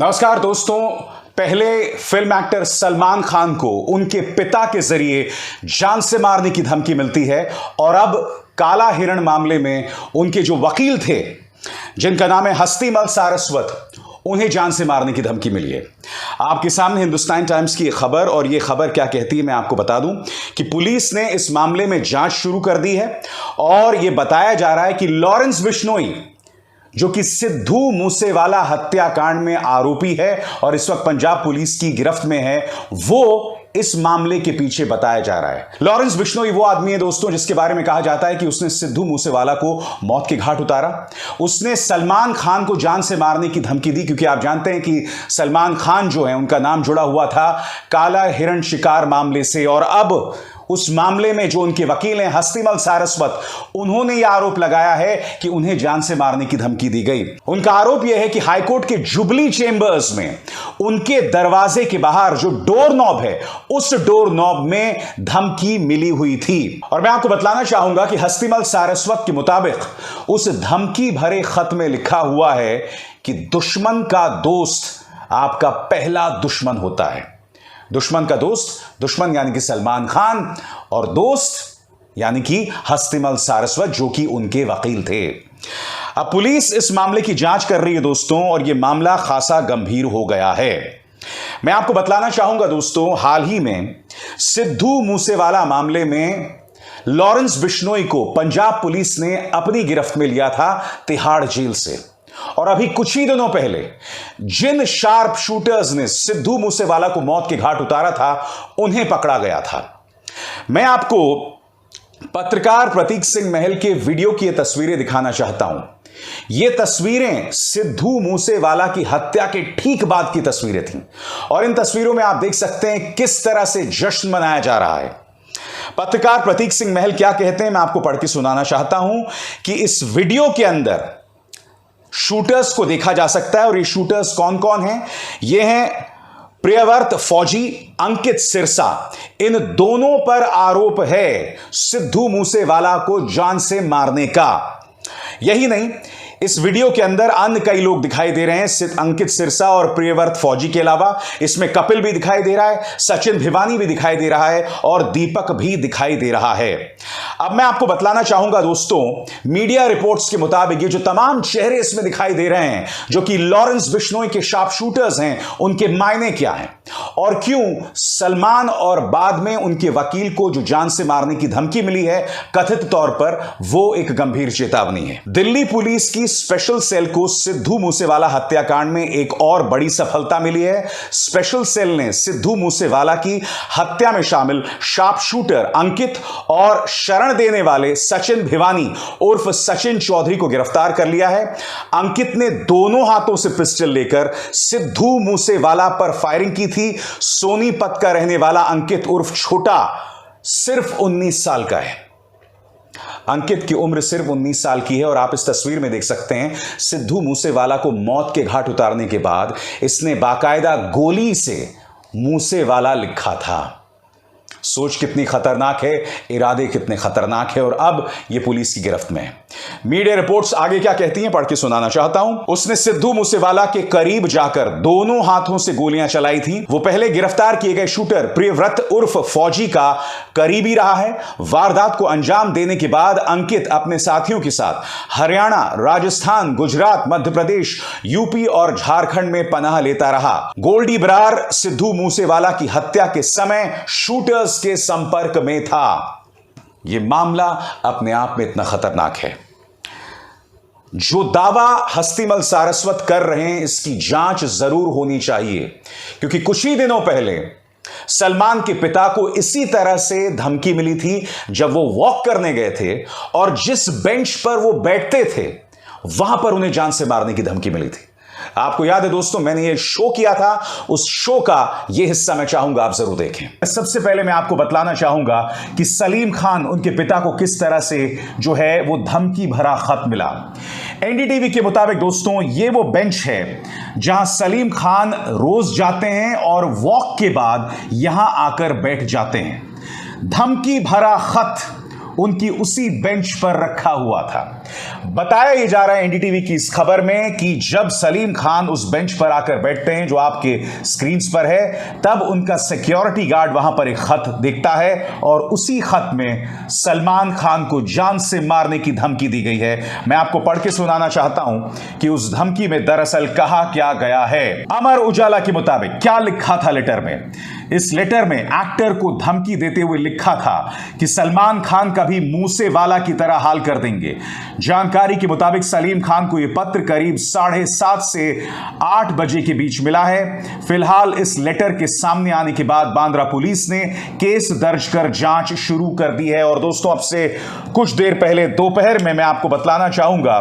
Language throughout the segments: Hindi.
नमस्कार दोस्तों। पहले फिल्म एक्टर सलमान खान को उनके पिता के जरिए जान से मारने की धमकी मिलती है और अब काला हिरण मामले में उनके जो वकील थे, जिनका नाम है हस्तीमल सारस्वत, उन्हें जान से मारने की धमकी मिली है। आपके सामने हिंदुस्तान टाइम्स की खबर, और यह खबर क्या कहती है मैं आपको बता दूं कि पुलिस ने इस मामले में जांच शुरू कर दी है और यह बताया जा रहा है कि लॉरेंस बिश्नोई, जो कि सिद्धू मूसेवाला हत्याकांड में आरोपी है और इस वक्त पंजाब पुलिस की गिरफ्त में है, वो इस मामले के पीछे बताया जा रहा है। लॉरेंस बिश्नोई वो आदमी है दोस्तों जिसके बारे में कहा जाता है कि उसने सिद्धू मूसेवाला को मौत के घाट उतारा। उसने सलमान खान को जान से मारने की धमकी दी, क्योंकि आप जानते हैं कि सलमान खान जो है उनका नाम जुड़ा हुआ था काला हिरण शिकार मामले से, और अब उस मामले में जो उनके वकील हैं हस्तीमल सारस्वत, उन्होंने यह आरोप लगाया है कि उन्हें जान से मारने की धमकी दी गई। उनका आरोप यह है कि हाईकोर्ट के जुबली चेंबर्स में उनके दरवाजे के बाहर जो डोर नॉब है, उस डोर नॉब में धमकी मिली हुई थी। और मैं आपको बतलाना चाहूंगा कि हस्तीमल सारस्वत के मुताबिक उस धमकी भरे खत में लिखा हुआ है कि दुश्मन का दोस्त आपका पहला दुश्मन होता है। दुश्मन का दोस्त, दुश्मन यानी कि सलमान खान, और दोस्त यानी कि हस्तीमल सारस्वत, जो कि उनके वकील थे। अब पुलिस इस मामले की जांच कर रही है दोस्तों, और यह मामला खासा गंभीर हो गया है। मैं आपको बतलाना चाहूंगा दोस्तों, हाल ही में सिद्धू मूसेवाला मामले में लॉरेंस बिश्नोई को पंजाब पुलिस ने अपनी गिरफ्त में लिया था तिहाड़ जेल से, और अभी कुछ ही दिनों पहले जिन शार्प शूटर्स ने सिद्धू मूसेवाला को मौत के घाट उतारा था, उन्हें पकड़ा गया था। मैं आपको पत्रकार प्रतीक सिंह महल के वीडियो की ये तस्वीरें दिखाना चाहता हूं। ये तस्वीरें सिद्धू मूसेवाला की हत्या के ठीक बाद की तस्वीरें थीं, और इन तस्वीरों में आप देख सकते हैं किस तरह से जश्न मनाया जा रहा है। पत्रकार प्रतीक सिंह महल क्या कहते हैं मैं आपको पढ़ के सुनाना चाहता हूं कि इस वीडियो के अंदर शूटर्स को देखा जा सकता है, और ये शूटर्स कौन कौन हैं? ये हैं प्रियव्रत फौजी, अंकित सिरसा। इन दोनों पर आरोप है सिद्धू मूसेवाला को जान से मारने का। यही नहीं, इस वीडियो के अंदर अन्य कई लोग दिखाई दे रहे हैं, अंकित सिरसा और प्रियव्रत फौजी के अलावा। इसमें कपिल भी दिखाई दे रहा है, सचिन भिवानी भी दिखाई दे रहा है, और दीपक भी दिखाई दे रहा है। अब मैं आपको बतलाना चाहूंगा दोस्तों, मीडिया रिपोर्ट्स के मुताबिक ये जो तमाम चेहरे इसमें दिखाई दे रहे हैं, जो कि लॉरेंस बिश्नोई के शार्प शूटर्स हैं, उनके मायने क्या हैं और क्यों सलमान और बाद में उनके वकील को जो जान से मारने की धमकी मिली है कथित तौर पर, वो एक गंभीर चेतावनी है। दिल्ली पुलिस की स्पेशल सेल को सिद्धू मूसेवाला हत्याकांड में एक और बड़ी सफलता मिली है। स्पेशल सेल ने सिद्धू मूसेवाला की हत्या में शामिल शार्प शूटर अंकित और शरण देने वाले सचिन भिवानी उर्फ सचिन चौधरी को गिरफ्तार कर लिया है। अंकित ने दोनों हाथों से पिस्टल लेकर सिद्धू मूसेवाला पर फायरिंग की थी। सोनीपत का रहने वाला अंकित उर्फ छोटा सिर्फ 19 साल का है। अंकित की उम्र सिर्फ 19 साल की है, और आप इस तस्वीर में देख सकते हैं सिद्धू मूसेवाला को मौत के घाट उतारने के बाद इसने बाकायदा गोली से मूसेवाला लिखा था। सोच कितनी खतरनाक है, इरादे कितने खतरनाक है, और अब यह पुलिस की गिरफ्त में है। मीडिया रिपोर्ट्स आगे क्या कहती हैं पढ़ के सुनाना चाहता हूं। उसने सिद्धू मूसेवाला के करीब जाकर दोनों हाथों से गोलियां चलाई थी। वो पहले गिरफ्तार किए गए शूटर प्रियव्रत उर्फ फौजी का करीबी रहा है। वारदात को अंजाम देने के बाद अंकित अपने साथियों के साथ हरियाणा, राजस्थान, गुजरात, मध्य प्रदेश, यूपी और झारखंड में पनाह लेता रहा। गोल्डी बरार सिद्धू मूसेवाला की हत्या के समय शूटर्स के संपर्क में था। यह मामला अपने आप में इतना खतरनाक है। जो दावा हस्तीमल सारस्वत कर रहे हैं, इसकी जांच जरूर होनी चाहिए, क्योंकि कुछ ही दिनों पहले सलमान के पिता को इसी तरह से धमकी मिली थी जब वो वॉक करने गए थे, और जिस बेंच पर वो बैठते थे वहां पर उन्हें जान से मारने की धमकी मिली थी। आपको याद है दोस्तों, मैंने ये शो किया था, उस शो का ये हिस्सा मैं चाहूंगा आप जरूर देखें। सबसे पहले मैं आपको बतलाना चाहूंगा कि सलीम खान, उनके पिता को किस तरह से जो है वो धमकी भरा खत मिला। एनडीटीवी के मुताबिक दोस्तों, ये वो बेंच है जहां सलीम खान रोज जाते हैं और वॉक के बाद यहां आकर बैठ जाते हैं। धमकी भरा खत उनकी उसी बेंच पर रखा हुआ था। बताया ही जा रहा है एनडीटीवी की इस खबर में कि जब सलीम खान उस बेंच पर आकर बैठते हैं जो आपके स्क्रीन पर है, तब उनका सिक्योरिटी गार्ड वहां पर एक खत देखता है और उसी खत में सलमान खान को जान से मारने की धमकी दी गई है। मैं आपको पढ़ के सुनाना चाहता हूं कि उस धमकी में दरअसल कहा क्या गया है। अमर उजाला के मुताबिक क्या लिखा था लेटर में? इस लेटर में एक्टर को धमकी देते हुए लिखा था कि सलमान खान का भी मूसे वाला की तरह हाल कर देंगे। जानकारी के मुताबिक सलीम खान को यह पत्र करीब 7:30 से 8 बजे के बीच मिला है। फिलहाल इस लेटर के सामने आने के बाद बांद्रा पुलिस ने केस दर्ज कर जांच शुरू कर दी है। और दोस्तों, अब से कुछ देर पहले दोपहर में मैं आपको बतलाना चाहूंगा,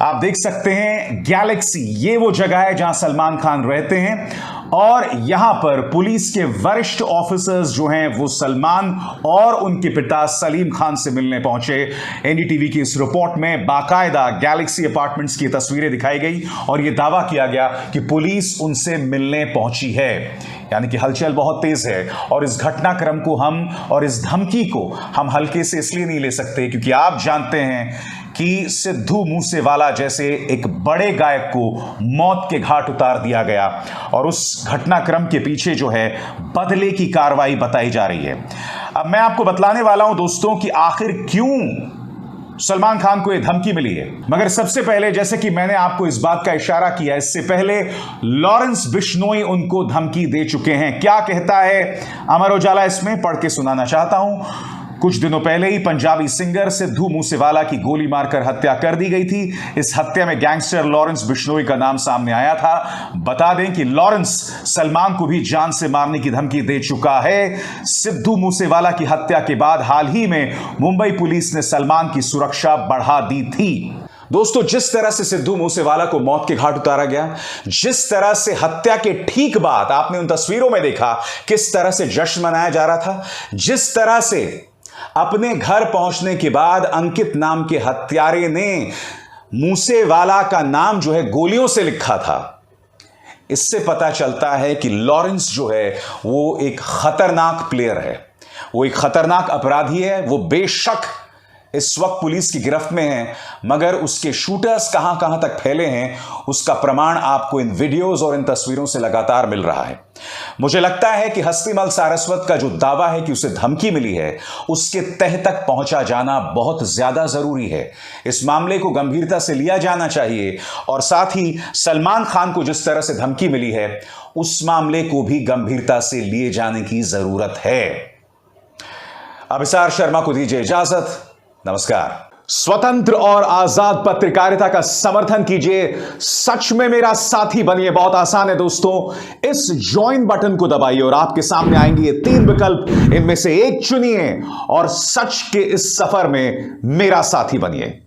आप देख सकते हैं गैलेक्सी, ये वो जगह है जहां सलमान खान रहते हैं और यहां पर पुलिस के वरिष्ठ ऑफिसर्स जो हैं वो सलमान और उनके पिता सलीम खान से मिलने पहुंचे। एनडीटीवी की इस रिपोर्ट में बाकायदा गैलेक्सी अपार्टमेंट्स की तस्वीरें दिखाई गई और यह दावा किया गया कि पुलिस उनसे मिलने पहुंची है। यानी कि हलचल बहुत तेज है और इस घटनाक्रम को हम और इस धमकी को हम हल्के से इसलिए नहीं ले सकते क्योंकि आप जानते हैं कि सिद्धू मूसेवाला जैसे एक बड़े गायक को मौत के घाट उतार दिया गया और उस घटनाक्रम के पीछे जो है बदले की कार्रवाई बताई जा रही है। अब मैं आपको बतलाने वाला हूं दोस्तों कि आखिर क्यों सलमान खान को यह धमकी मिली है। मगर सबसे पहले, जैसे कि मैंने आपको इस बात का इशारा किया, इससे पहले लॉरेंस बिश्नोई उनको धमकी दे चुके हैं। क्या कहता है अमर उजाला, इसमें पढ़ के सुनाना चाहता हूं। कुछ दिनों पहले ही पंजाबी सिंगर सिद्धू मूसेवाला की गोली मारकर हत्या कर दी गई थी। इस हत्या में गैंगस्टर लॉरेंस बिश्नोई का नाम सामने आया था। बता दें कि लॉरेंस सलमान को भी जान से मारने की धमकी दे चुका है। सिद्धू मूसेवाला की हत्या के बाद हाल ही में मुंबई पुलिस ने सलमान की सुरक्षा बढ़ा दी थी। दोस्तों, जिस तरह से सिद्धू मूसेवाला को मौत के घाट उतारा गया, जिस तरह से हत्या के ठीक बाद आपने उन तस्वीरों में देखा किस तरह से जश्न मनाया जा रहा था, जिस तरह से अपने घर पहुंचने के बाद अंकित नाम के हत्यारे ने मूसेवाला का नाम जो है गोलियों से लिखा था, इससे पता चलता है कि लॉरेंस जो है वो एक खतरनाक प्लेयर है, वो एक खतरनाक अपराधी है। वो बेशक इस वक्त पुलिस की गिरफ्त में है, मगर उसके शूटर्स कहां कहां तक फैले हैं उसका प्रमाण आपको इन वीडियोस और इन तस्वीरों से लगातार मिल रहा है। मुझे लगता है कि हस्तीमल सारस्वत का जो दावा है कि उसे धमकी मिली है, उसके तह तक पहुंचा जाना बहुत ज्यादा जरूरी है। इस मामले को गंभीरता से लिया जाना चाहिए और साथ ही सलमान खान को जिस तरह से धमकी मिली है उस मामले को भी गंभीरता से लिए जाने की जरूरत है। अभिसार शर्मा को दीजिए इजाजत। नमस्कार। स्वतंत्र और आजाद पत्रकारिता का समर्थन कीजिए, सच में मेरा साथी बनिए। बहुत आसान है दोस्तों, इस ज्वाइन बटन को दबाइए और आपके सामने आएंगे ये 3 विकल्प, इनमें से एक चुनिए और सच के इस सफर में मेरा साथी बनिए।